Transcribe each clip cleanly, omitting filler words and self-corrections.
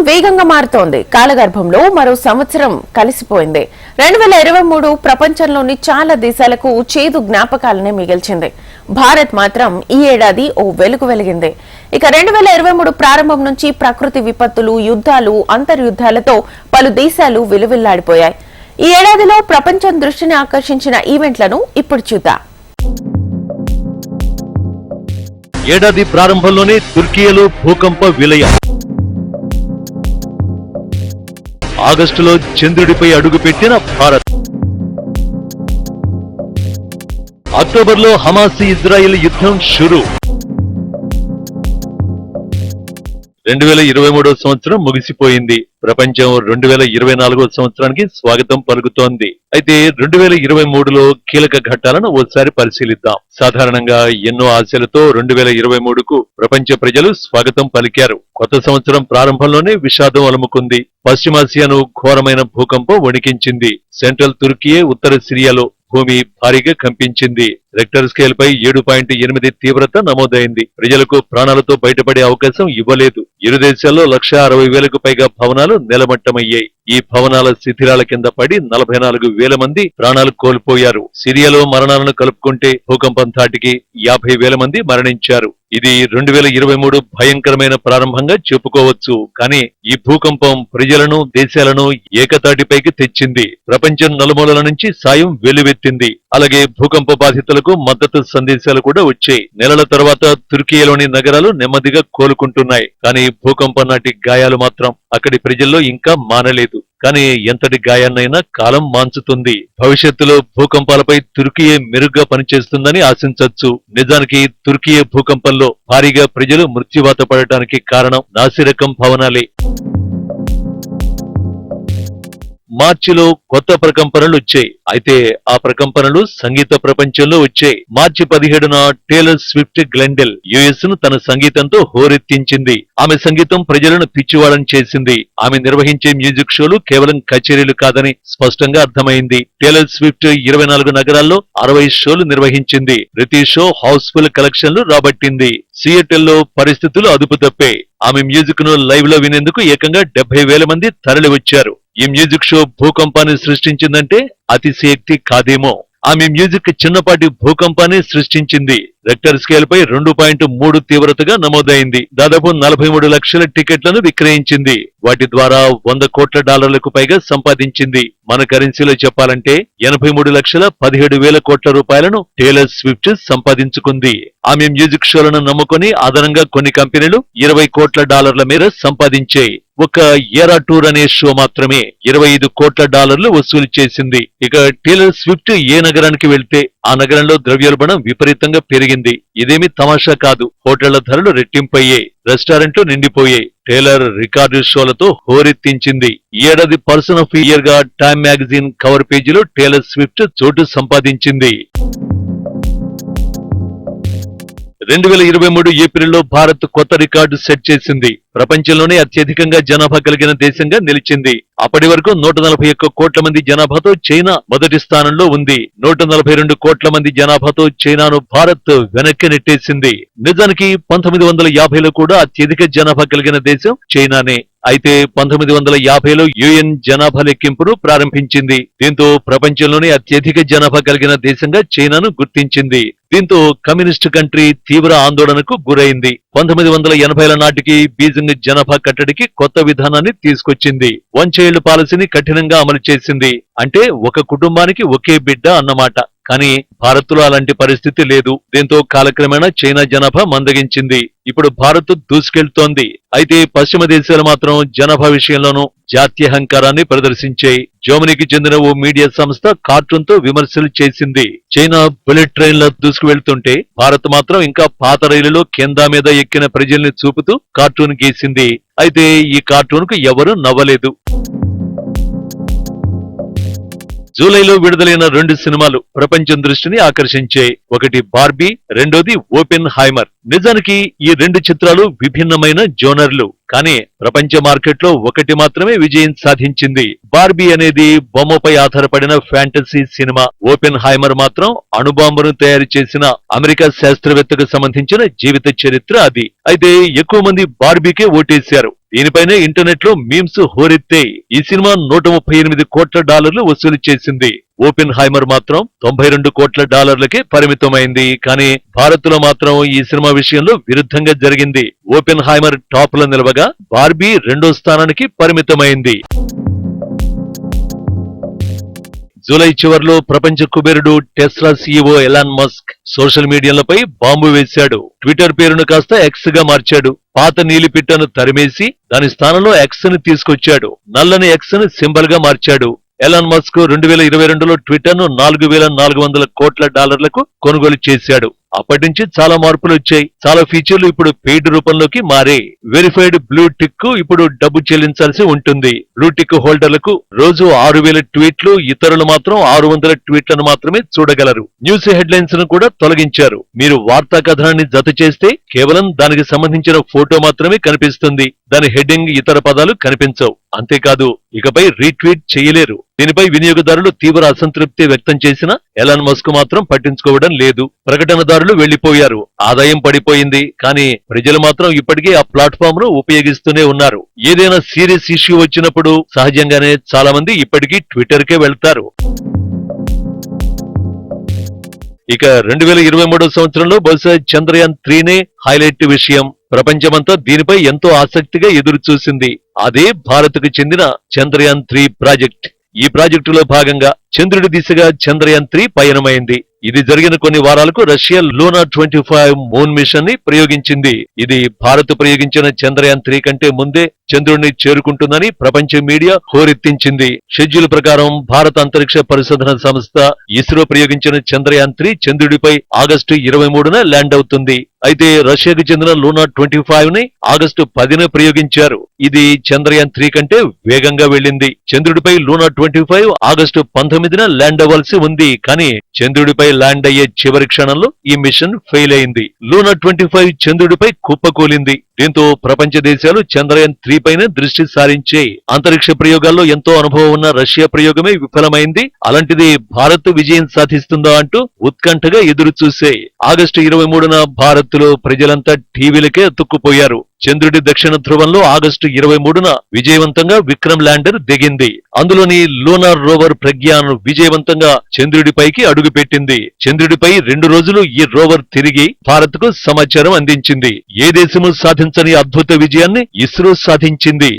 వేగంగా మారుతోంది. కాలగర్భంలో మరో సంవత్సరం కలిసిపోయింది. 2023 ప్రపంచంలోని చాలా దేశాలకు చేదు జ్ఞాపకాలనే మిగిల్చింది. భారత్ మాత్రం ఈ ఏడాది ఓ వెలుగు వెలిగింది. ఇక 2023 ప్రారంభం నుంచి ప్రకృతి విపత్తులు, యుద్ధాలు, అంతర్యుద్ధాలతో పలు దేశాలు విలువిల్లాడిపోయాయి. ఈ ఏడాదిలో ప్రపంచం దృష్టిని ఆకర్షించిన ఈవెంట్లను ఇప్పుడు చూద్దాం. ఏడాది ప్రారంభంలోనే తుర్కియాలో భూకంప విలయం. ఆగస్టులో చంద్రుడిపై అడుగుపెట్టిన భారత్. అక్టోబర్లో హమాస్ ఇజ్రాయెల్ యుద్ధం షురు. 2023 సంవత్సరం ముగిసిపోయింది. ప్రపంచం 2024 సంవత్సరానికి స్వాగతం పలుకుతోంది. అయితే 2023లో కీలక ఘట్టాలను ఓసారి పరిశీలిద్దాం. సాధారణంగా ఎన్నో ఆశలతో 2023కు ప్రపంచ ప్రజలు స్వాగతం పలికారు. కొత్త సంవత్సరం ప్రారంభంలోనే విషాదం అలుముకుంది. పశ్చిమాసియాను ఘోరమైన భూకంపం వణికించింది. సెంట్రల్ తుర్కియే, ఉత్తర సిరియాలో భూమి భారీగా కంపించింది. రెక్టర్ స్కేల్ పై 7.8 తీవ్రత నమోదైంది. ప్రజలకు ప్రాణాలతో బయటపడే అవకాశం ఇవ్వలేదు. ఇరు దేశాల్లో 1,60,000కు పైగా భవనాలు నేలమట్టమయ్యాయి. ఈ భవనాల శిథిలాల కింద పడి 44,000 మంది ప్రాణాలు కోల్పోయారు. సిరియాలో మరణాలను కలుపుకుంటే భూకంపం ధాటికి 50,000 మంది మరణించారు. ఇది 2023 భయంకరమైన ప్రారంభంగా చెప్పుకోవచ్చు. కానీ ఈ భూకంపం ప్రజలను, దేశాలను ఏకతాటిపైకి తెచ్చింది. ప్రపంచం నలుమూలల నుంచి సాయం వెల్లువెత్తింది. అలాగే భూకంప బాధితులకు మద్దతు సందేశాలు కూడా వచ్చాయి. నెలల తర్వాత తుర్కియాలోని నగరాలు నెమ్మదిగా కోలుకుంటున్నాయి. కానీ భూకంపం నాటి గాయాలు మాత్రం అక్కడి ప్రజల్లో ఇంకా మానలేదు. కానీ ఎంతటి గాయాన్నైనా కాలం మాన్చుతుంది. భవిష్యత్తులో భూకంపాలపై తుర్కియే మెరుగ్గా పనిచేస్తుందని ఆశించవచ్చు. నిజానికి తుర్కియే భూకంపంలో భారీగా ప్రజలు మృత్యువాత పడటానికి కారణం నాసిరకం భవనాలే. మార్చిలో కొత్త ప్రకంపనలు వచ్చాయి. అయితే ఆ ప్రకంపనలు సంగీత ప్రపంచంలో వచ్చాయి. మార్చి 17న టేలర్ స్విఫ్ట్ గ్లెండెల్ యుఎస్ ను తన సంగీతంతో హోరెత్తించింది. ఆమె సంగీతం ప్రజలను పిచ్చివాళ్ళని చేసింది. ఆమె నిర్వహించే మ్యూజిక్ షోలు కేవలం కచేరీలు కాదని స్పష్టంగా అర్థమైంది. టేలర్ స్విఫ్ట్ 24 నగరాల్లో 60 షోలు నిర్వహించింది. ప్రతి షో హౌస్ఫుల్ కలెక్షన్లు రాబట్టింది. సియాటెల్లో పరిస్థితులు అదుపు తప్పాయి. ఆమె మ్యూజిక్ ను లైవ్ లో వినేందుకు ఏకంగా 70,000 మంది తరలి వచ్చారు. ఈ మ్యూజిక్ షో భూకంపాన్ని సృష్టించిందంటే అతిశయోక్తి కాదేమో. ఆమె మ్యూజిక్ చిన్నపాటి భూకంపాన్ని సృష్టించింది. రెక్టర్ స్కేల్ పై 2.3 తీవ్రతగా నమోదైంది. దాదాపు 43 లక్షల టికెట్లను విక్రయించింది. వాటి ద్వారా $100 కోట్ల పైగా సంపాదించింది. మన కరెన్సీలో చెప్పాలంటే 83,17,000 కోట్ల రూపాయలను టేలర్ స్విఫ్ట్ సంపాదించుకుంది. ఆమె మ్యూజిక్ షోలను నమ్ముకొని అదనంగా కొన్ని కంపెనీలు $20 కోట్ల మేర సంపాదించాయి. ఒక ఎరా టూర్ అనే షో మాత్రమే $25 కోట్ల వసూలు చేసింది. ఇక టేలర్ స్విఫ్ట్ ఏ నగరానికి వెళ్తే ఆ నగరంలో ద్రవ్యోల్బణం విపరీతంగా పెరిగింది. ఇదేమి తమాషా కాదు. హోటళ్ల ధరలు రెట్టింపయ్యాయి, రెస్టారెంట్లు నిండిపోయాయి. Taylor record షోలతో హోరెత్తించింది. ఈ ఏడాది పర్సన్ ఆఫ్ ఇయర్ గా టైమ్ మ్యాగజైన్ కవర్ పేజీలో టేలర్ స్విఫ్ట్ చోటు సంపాదించింది. 2023 ఏప్రిల్లో భారత్ కొత్త రికార్డు సెట్ చేసింది. ప్రపంచంలోనే అత్యధికంగా జనాభా కలిగిన దేశంగా నిలిచింది. అప్పటి వరకు 141 కోట్ల మంది జనాభాతో చైనా మొదటి స్థానంలో ఉంది. 142 కోట్ల మంది జనాభాతో చైనాను భారత్ వెనక్కి నెట్టేసింది. నిజానికి 1950లో కూడా అత్యధిక జనాభా కలిగిన దేశం చైనానే. అయితే 1950లో యుఎన్ జనాభా లెక్కింపును ప్రారంభించింది. దీంతో ప్రపంచంలోనే అత్యధిక జనాభా కలిగిన దేశంగా చైనాను గుర్తించింది. దీంతో కమ్యూనిస్టు కంట్రీ తీవ్ర ఆందోళనకు గురైంది. 1980ల నాటికి బీజింగ్ జనాభా కట్టడికి కొత్త విధానాన్ని తీసుకొచ్చింది. వన్ చైల్డ్ పాలసీని కఠినంగా అమలు చేసింది. అంటే ఒక కుటుంబానికి ఒకే బిడ్డ అన్నమాట. కానీ భారత్ లో అలాంటి పరిస్థితి లేదు. దీంతో కాలక్రమేణా చైనా జనాభా మందగించింది. ఇప్పుడు భారత్ దూసుకెళ్తోంది. అయితే పశ్చిమ దేశాలు మాత్రం జనాభా విషయంలోనూ జాత్యహంకారాన్ని ప్రదర్శించాయి. జర్మనీకి చెందిన ఓ మీడియా సంస్థ కార్టూన్ తో విమర్శలు చేసింది. చైనా బుల్లెట్ ట్రైన్ల దూసుకువెళ్తుంటే భారత్ మాత్రం ఇంకా పాత రైలులో కింద మీద ఎక్కిన ప్రజల్ని చూపుతూ కార్టూన్ గీసింది. అయితే ఈ కార్టూన్ కు ఎవరూ నవ్వలేదు. జూలైలో విడుదలైన 2 సినిమాలు ప్రపంచం దృష్టిని ఆకర్షించాయి. ఒకటి బార్బీ, రెండోది ఓపెన్ హైమర్. నిజానికి ఈ 2 చిత్రాలు విభిన్నమైన జోనర్లు. కానీ ప్రపంచ మార్కెట్లో ఒకటి మాత్రమే విజయం సాధించింది. బార్బీ అనేది బొమ్మపై ఆధారపడిన ఫ్యాంటసీ సినిమా. ఓపెన్ హైమర్ మాత్రం అణుబాంబును తయారు చేసిన అమెరికా శాస్త్రవేత్తకు సంబంధించిన జీవిత చరిత్ర అది. అయితే ఎక్కువ మంది బార్బీకే ఓటేశారు. దీనిపైనే ఇంటర్నెట్ లో మీమ్స్ హోరెత్తాయి. ఈ సినిమా $138 కోట్ల వసూలు చేసింది. ఓపెన్ హైమర్ మాత్రం $92 కోట్ల పరిమితమైంది. కానీ భారత్ లో మాత్రం ఈ సినిమా విషయంలో విరుద్ధంగా జరిగింది. ఓపెన్ హైమర్ టాప్ లో నిలవగా బార్బీ 2వ స్థానానికి పరిమితమైంది. జూలై చివర్లో ప్రపంచ కుబేరుడు Tesla CEO Elon Musk social మీడియాలపై బాంబు వేశాడు. ట్విట్టర్ పేరును కాస్త ఎక్స్ గా మార్చాడు. పాత నీలిపిట్టను తరిమేసి దాని స్థానంలో ఎక్స్ ని తీసుకొచ్చాడు. నల్లని ఎక్స్ ని సింబల్ గా మార్చాడు. ఎలాన్ మస్క్ 2022లో ట్విట్టర్ ను $4,400 కోట్ల కొనుగోలు చేశాడు. అప్పటి నుంచి చాలా మార్పులు వచ్చాయి. చాలా ఫీచర్లు ఇప్పుడు పెయిడ్ రూపంలోకి మారాయి. వెరిఫైడ్ బ్లూ టిక్ కు ఇప్పుడు డబ్బు చెల్లించాల్సి ఉంటుంది. బ్లూ టిక్ హోల్డర్లకు రోజు 6,000 ట్వీట్లు, ఇతరులు మాత్రం 600 ట్వీట్లను మాత్రమే చూడగలరు. న్యూస్ హెడ్లైన్స్ ను కూడా తొలగించారు. మీరు వార్తా కథనాన్ని జత చేస్తే కేవలం దానికి సంబంధించిన ఫోటో మాత్రమే కనిపిస్తుంది. దాని హెడ్డింగ్, ఇతర పదాలు కనిపించవు. అంతేకాదు ఇకపై రీట్వీట్ చేయలేరు. దీనిపై వినియోగదారులు తీవ్ర అసంతృప్తి వ్యక్తం చేసినా ఎలాన్ మస్క్ మాత్రం పట్టించుకోవడం లేదు. ప్రకటనదారులు వెళ్లిపోయారు. ఆదాయం పడిపోయింది. కానీ ప్రజలు మాత్రం ఇప్పటికీ ఆ ప్లాట్ఫామ్ ను ఉపయోగిస్తూనే ఉన్నారు. ఏదైనా సీరియస్ ఇష్యూ వచ్చినప్పుడు సహజంగానే చాలా మంది ఇప్పటికీ ట్విట్టర్ కే వెళ్తారు. ఇక 2023 సంవత్సరంలో బహుశా చంద్రయాన్ 3నే హైలైట్ విషయం. ప్రపంచమంతా దీనిపై ఎంతో ఆసక్తిగా ఎదురు చూసింది. అదే భారత్కు చెందిన చంద్రయాన్ 3 ప్రాజెక్ట్. ఈ ప్రాజెక్టులో భాగంగా చంద్రుడి దిశగా చంద్రయాన్ 3 పయనమైంది. ఇది జరిగిన కొన్ని వారాలకు రష్యా లూనా 25 మూన్ మిషన్ ని ప్రయోగించింది. ఇది భారత్ ప్రయోగించిన చంద్రయాన్ 3 కంటే ముందే చంద్రుడిని చేరుకుంటుందని ప్రపంచ మీడియా హోరెత్తించింది. షెడ్యూల్ ప్రకారం భారత అంతరిక్ష పరిశోధన సంస్థ ఇస్రో ప్రయోగించిన చంద్రయాన్ 3 చంద్రుడిపై ఆగస్టు 23న ల్యాండ్ అవుతుంది. అయితే రష్యాకు చెందిన లూనా 25 ని ఆగస్టు 10న ప్రయోగించారు. ఇది చంద్రయాన్ 3 కంటే వేగంగా వెళ్లింది. చంద్రుడిపై లూనా 25 ఆగస్టు 19న ల్యాండ్ అవ్వాల్సి ఉంది. కానీ చంద్రుడిపై ల్యాండ్ అయ్యే చివరి క్షణంలో ఈ మిషన్ ఫెయిల్ అయింది. లూనా 25 చంద్రుడిపై కుప్పకూలింది. దీంతో ప్రపంచ దేశాలు చంద్రయాన్ 3 పైన దృష్టి సారించాయి. అంతరిక్ష ప్రయోగాల్లో ఎంతో అనుభవం ఉన్న రష్యా ప్రయోగమే విఫలమైంది. అలాంటిది భారత్ విజయం సాధిస్తుందా అంటూ ఉత్కంఠగా ఎదురు చూశాయి. ఆగస్టు 23న భారత్ లో ప్రజలంతా టీవీలకే అతుక్కుపోయారు. చంద్రుడి దక్షిణ ధ్రువంలో ఆగస్టు 23న విజయవంతంగా విక్రమ్ ల్యాండర్ దిగింది. అందులోని లూనార్ రోవర్ ప్రజ్ఞాన్ విజయవంతంగా చంద్రుడిపైకి అడుగుపెట్టింది. చంద్రుడిపై 2 రోజులు ఈ రోవర్ తిరిగి భారత్ కు సమాచారం అందించింది. ఏ దేశము సాధించని అద్భుత విజయాన్ని ఇస్రో సాధించింది.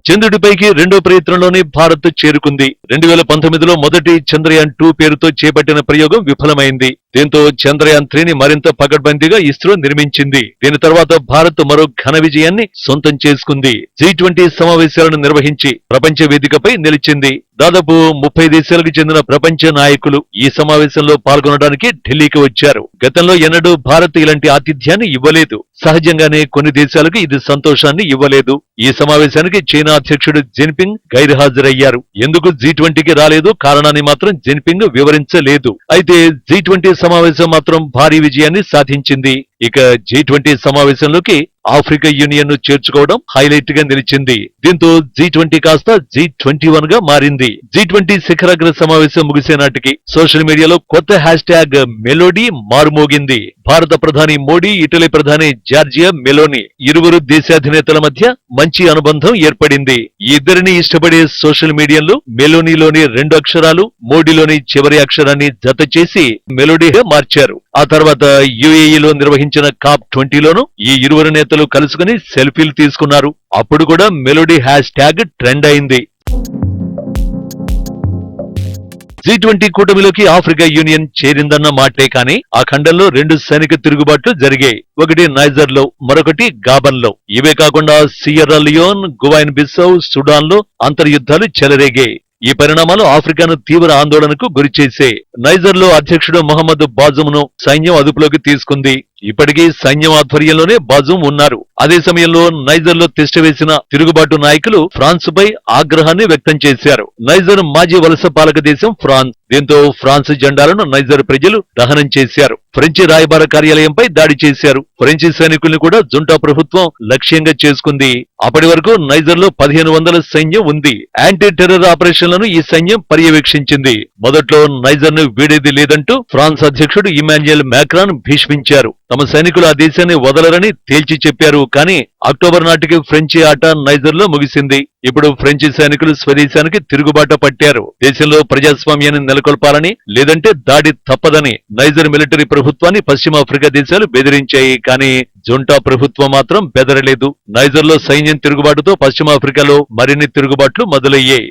చంద్రుడిపైకి 2వ ప్రయత్నంలోనే భారత్ చేరుకుంది. 2019లో మొదటి చంద్రయాన్ 2 పేరుతో చేపట్టిన ప్రయోగం విఫలమైంది. దీంతో చంద్రయాన్ 3ని మరింత పకడ్బందీగా ఇస్రో నిర్మించింది. దీని తర్వాత భారత్ మరో ఘన విజయాన్ని సొంతం చేసుకుంది. G20 సమావేశాలను నిర్వహించి ప్రపంచ వేదికపై నిలిచింది. దాదాపు 30 దేశాలకు చెందిన ప్రపంచ నాయకులు ఈ సమావేశంలో పాల్గొనడానికి ఢిల్లీకి వచ్చారు. గతంలో ఎన్నడూ భారత్ ఇలాంటి ఆతిథ్యాన్ని ఇవ్వలేదు. సహజంగానే కొన్ని దేశాలకు ఇది సంతోషాన్ని ఇవ్వలేదు. ఈ సమావేశానికి చైనా అధ్యక్షుడు జిన్పింగ్ గైర్హాజరయ్యారు. ఎందుకు G20కి రాలేదు కారణాన్ని మాత్రం జిన్పింగ్ వివరించలేదు. అయితే G20 సమావేశం మాత్రం భారీ విజయాన్ని సాధించింది. ఇక G20 సమావేశంలోకి ఆఫ్రికా యూనియన్ ను చేర్చుకోవడం హైలైట్ గా నిలిచింది. దీంతో G20 కాస్త G21 గా మారింది. G20 శిఖరాగ్ర సమావేశం ముగిసే నాటికి సోషల్ మీడియాలో కొత్త హ్యాష్ ట్యాగ్ మెలోడీ మారుమోగింది. భారత ప్రధాని మోడీ, ఇటలీ ప్రధాని జార్జియా మెలోని ఇరువురు దేశాధినేతల మధ్య మంచి అనుబంధం ఏర్పడింది. ఈ ఇద్దరిని ఇష్టపడే సోషల్ మీడియాలో మెలోనీలోని 2 అక్షరాలు, మోడీలోని చివరి అక్షరాన్ని జత చేసి మెలోడీగా మార్చారు. ఆ తర్వాత యుఏఈలో నిర్వహించిన COP20లోనూ ఈ ఇరువురు నేతలు కలుసుకుని సెల్ఫీలు తీసుకున్నారు. అప్పుడు కూడా మెలోడీ హ్యాష్ ట్యాగ్ ట్రెండ్ అయింది. G20 కూటమిలోకి ఆఫ్రికా యూనియన్ చేరిందన్న మాటే కానీ ఆ ఖండంలో 2 సైనిక తిరుగుబాట్లు జరిగాయి. ఒకటి నైజర్ లో, మరొకటి గాబన్ లో. ఇవే కాకుండా సియర్రా లియోన్, గువైన్ బిస్సౌ, సుడాన్ లో అంతర్యుద్ధాలు చెలరేగాయి. ఈ పరిణామాలు ఆఫ్రికాను తీవ్ర ఆందోళనకు గురిచేశాయి. నైజర్ లో అధ్యక్షుడు మొహమ్మద్ బాజుమ్ ను సైన్యం అదుపులోకి తీసుకుంది. ఇప్పటికీ సైన్యం ఆధ్వర్యంలోనే బాజుమ్ ఉన్నారు. అదే సమయంలో నైజర్ లో తిష్టవేసిన తిరుగుబాటు నాయకులు ఫ్రాన్స్ పై ఆగ్రహాన్ని వ్యక్తం చేశారు. నైజర్ మాజీ వలస పాలక దేశం ఫ్రాన్స్. దీంతో ఫ్రాన్స్ జెండాలను నైజర్ ప్రజలు దహనం చేశారు. ఫ్రెంచి రాయబార కార్యాలయంపై దాడి చేశారు. ఫ్రెంచి సైనికుల్ని కూడా జుంటా ప్రభుత్వం లక్ష్యంగా చేసుకుంది. అప్పటి వరకు నైజర్ లో 1500 సైన్యం ఉంది. యాంటీ టెర్రర్ ఆపరేషన్లను ఈ సైన్యం పర్యవేక్షించింది. మొదట్లో నైజర్ ను వీడేది లేదంటూ ఫ్రాన్స్ అధ్యక్షుడు ఇమాన్యుయల్ మాక్రాన్ భీష్మించారు. తమ సైనికులు ఆ దేశాన్ని వదలరని తేల్చి చెప్పారు. కానీ అక్టోబర్ నాటికి ఫ్రెంచి ఆట నైజర్ లో ముగిసింది. ఇప్పుడు ఫ్రెంచి సైనికులు స్వదేశానికి తిరుగుబాట పట్టారు. దేశంలో ప్రజాస్వామ్యాన్ని నెలకొల్పాలని, లేదంటే దాడి తప్పదని నైజర్ మిలిటరీ ప్రభుత్వాన్ని పశ్చిమాఫ్రికా దేశాలు బెదిరించాయి. కానీ జుంటా ప్రభుత్వం మాత్రం బెదరలేదు. నైజర్ లో సైన్యం తిరుగుబాటుతో పశ్చిమాఫ్రికాలో మరిన్ని తిరుగుబాట్లు మొదలయ్యాయి.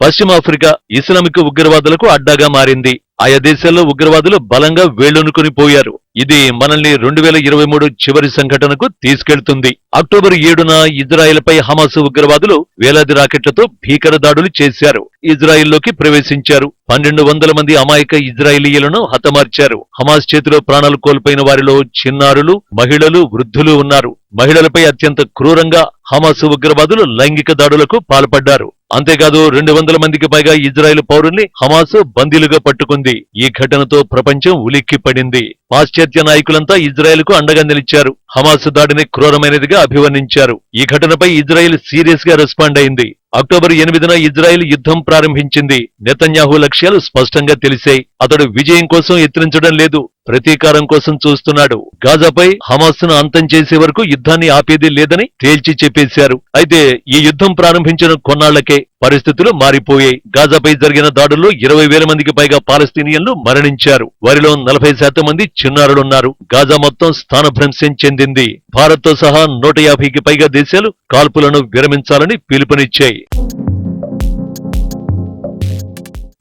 పశ్చిమాఫ్రికా ఇస్లామిక్ ఉగ్రవాదులకు అడ్డాగా మారింది. ఆయా దేశాల్లో ఉగ్రవాదులు బలంగా వేళ్లూనుకుని పోయారు. ఇది మనల్ని 2023 చివరి సంఘటనకు తీసుకెళ్తుంది. అక్టోబర్ 7న ఇజ్రాయెల్పై హమాస్ ఉగ్రవాదులు వేలాది రాకెట్లతో భీకర దాడులు చేశారు. ఇజ్రాయెల్లోకి ప్రవేశించారు. 1200 మంది అమాయక ఇజ్రాయేలీయులను హతమార్చారు. హమాస్ చేతిలో ప్రాణాలు కోల్పోయిన వారిలో చిన్నారులు, మహిళలు, వృద్ధులు ఉన్నారు. మహిళలపై అత్యంత క్రూరంగా హమాస్ ఉగ్రవాదులు లైంగిక దాడులకు పాల్పడ్డారు. అంతేకాదు 200 మందికి పైగా ఇజ్రాయెల్ పౌరుల్ని హమాస్ బందీలుగా పట్టుకుంది. ఈ ఘటనతో ప్రపంచం ఉలిక్కిపడింది. పాశ్చాత్య నాయకులంతా ఇజ్రాయెల్ కు అండగా నిలిచారు. హమాస్ దాడిని క్రూరమైనదిగా అభివర్ణించారు. ఈ ఘటనపై ఇజ్రాయెల్ సీరియస్ గా రెస్పాండ్ అయింది. అక్టోబర్ 8న ఇజ్రాయెల్ యుద్ధం ప్రారంభించింది. నెతన్యాహు లక్ష్యాలు స్పష్టంగా తెలిసాయి. అతడు విజయం కోసం యత్నించడం లేదు, ప్రతీకారం కోసం చూస్తున్నాడు. గాజాపై హమాస్ ను అంతం చేసే వరకు యుద్ధాన్ని ఆపేది లేదని తేల్చి చెప్పేశారు. అయితే ఈ యుద్ధం ప్రారంభించిన కొన్నాళ్లకే పరిస్థితులు మారిపోయాయి. గాజాపై జరిగిన దాడుల్లో 20,000 మందికి పైగా పాలస్తీనియన్లు మరణించారు. వారిలో 40% మంది చిన్నారులున్నారు. గాజా మొత్తం స్థానభ్రంశం చెందింది. భారత్ తో సహా 150కి పైగా దేశాలు కాల్పులను విరమించాలని పిలుపునిచ్చాయి.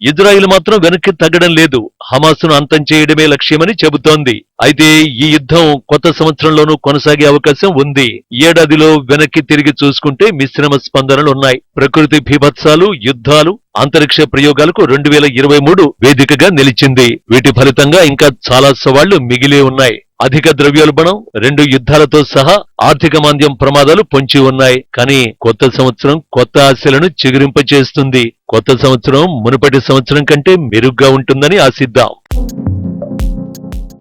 ఇజ్రాయిల్ మాత్రం వెనక్కి తగ్గడం లేదు. హమాస్ ను అంతం చేయడమే లక్ష్యమని చెబుతోంది. అయితే ఈ యుద్ధం కొత్త సంవత్సరంలోనూ కొనసాగే అవకాశం ఉంది. ఈ ఏడాదిలో వెనక్కి తిరిగి చూసుకుంటే మిశ్రమ స్పందనలున్నాయి. ప్రకృతి బీభత్సాలు, యుద్ధాలు, అంతరిక్ష ప్రయోగాలకు 2023 వేదికగా నిలిచింది. వీటి ఫలితంగా ఇంకా చాలా సవాళ్లు మిగిలి ఉన్నాయి. అధిక ద్రవ్యోల్బణం, 2 యుద్ధాలతో సహా ఆర్థిక మాంద్యం ప్రమాదాలు పొంచి ఉన్నాయి. కానీ కొత్త సంవత్సరం కొత్త ఆశలను చిగురింపచేస్తుంది. కొత్త సంవత్సరం మునుపటి సంవత్సరం కంటే మెరుగ్గా ఉంటుందని ఆశిద్దాం.